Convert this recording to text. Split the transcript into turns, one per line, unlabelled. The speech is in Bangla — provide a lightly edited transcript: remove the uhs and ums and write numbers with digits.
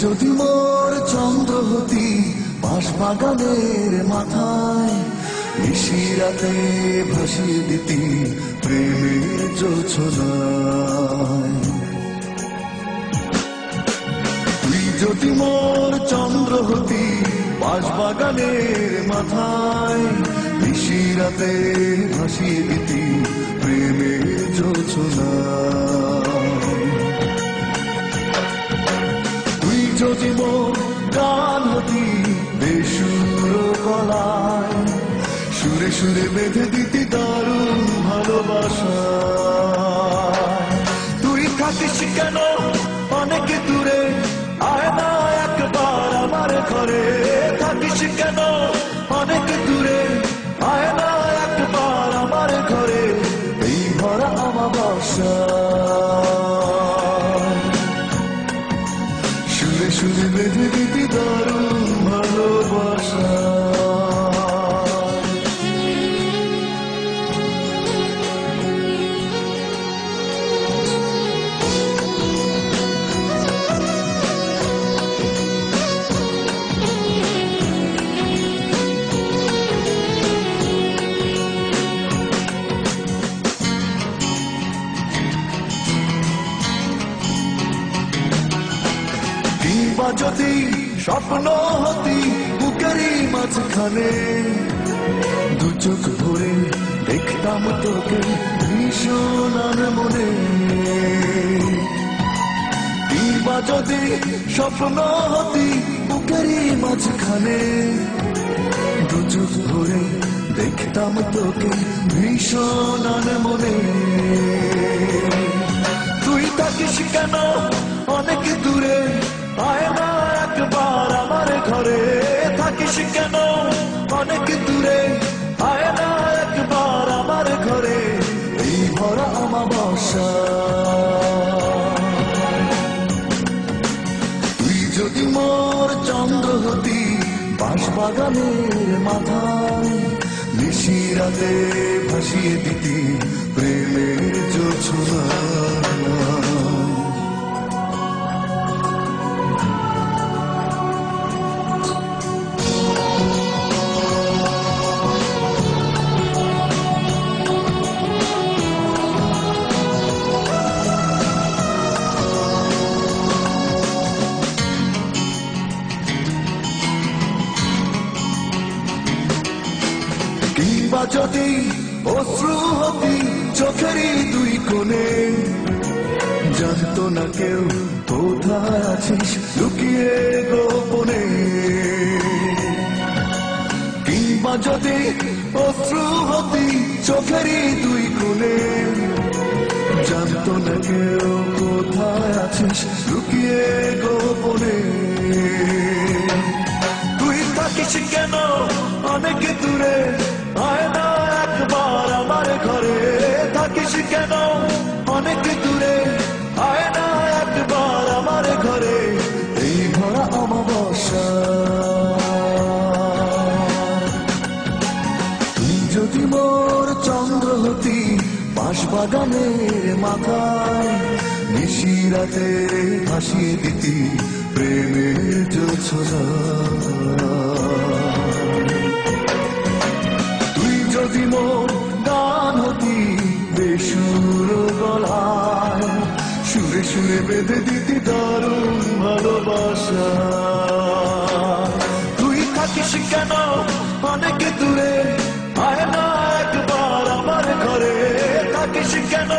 যদি মোর চন্দ্র হতি বাঁশবাগানের মাথায়, নিশিরাতে ভাসিয়ে দিতি প্রেমের জোছনায়। তুই যদি মোর চন্দ্র হতি বাঁশবাগানের মাথায়, নিশিরাতে ভাসিয়ে দিতি প্রেমের জোছনায়। তুই যদি মোর গান হতি বেসুর গলায়, সুরে সুরে বেঁধে দিতি দারুণ ভালোবাসা। তুই থাকিস কেন অনেক দূরে, আয় না একবার আমার ঘরে। থাকিস কেন অনেক দূরে, আয় না একবার আমার ঘরে। এই ভরা অমাবস্যা সুরে সুরে বেঁধে দিতি দারুণ ভালোবাসা। কিংবা যদি স্বপ্ন হতি বুকেরই মাঝখানে, দু চোখ ভরে দেখতাম তোকে ভীষণ মনে। কিংবা যদি স্বপ্ন হতি বুকেরই মাঝখানে, দু চোখ ভরে দেখতাম তোকে ভীষণ মনে। তুই থাকিস কেন অনেক দূরে, আয় না একবার আমার ঘরে। থাকিস কেন অনেক দূরে, আয় না একবার আমার ঘরে। এই ভরা অমাবস্যা তুই যদি মোর চন্দ্র হতি বাঁশবাগানের মাথায়, নিশিরাতে ভাসিয়ে দিতি প্রেমের জোছনায়। কিংবা যদি অশ্রু হতি চোখেরই দুই কোণে, জানতো না কেউ কোথায় আছিস লুকিয়ে গোপনে। কিংবা যদি অশ্রু হতি চোখেরই দুই কোণে, জানতো না কেউ কোথায় আছিস লুকিয়ে গোপনে। তুই থাকিস কেন অনেক দূরে, আয় না একবার আমার ঘরে। থাকিস কেন অনেক দূরে, আয় না একবার আমার ঘরে। এই ভরা অমাবস্যা তুই যদি মোর চন্দ্র হতি বাঁশবাগানের মাথায়, নিশিরাতে ভাসিয়ে দিতি প্রেমের জোছনায়। তুই যদি মোর গান হতি বেসুর গলায়, সুরে সুরে বেঁধে দিতি দারুণ ভালোবাসা। তুই থাকিস কেন অনেক দূরে, আয় না একবার আমার ঘরে। থাকিস কেন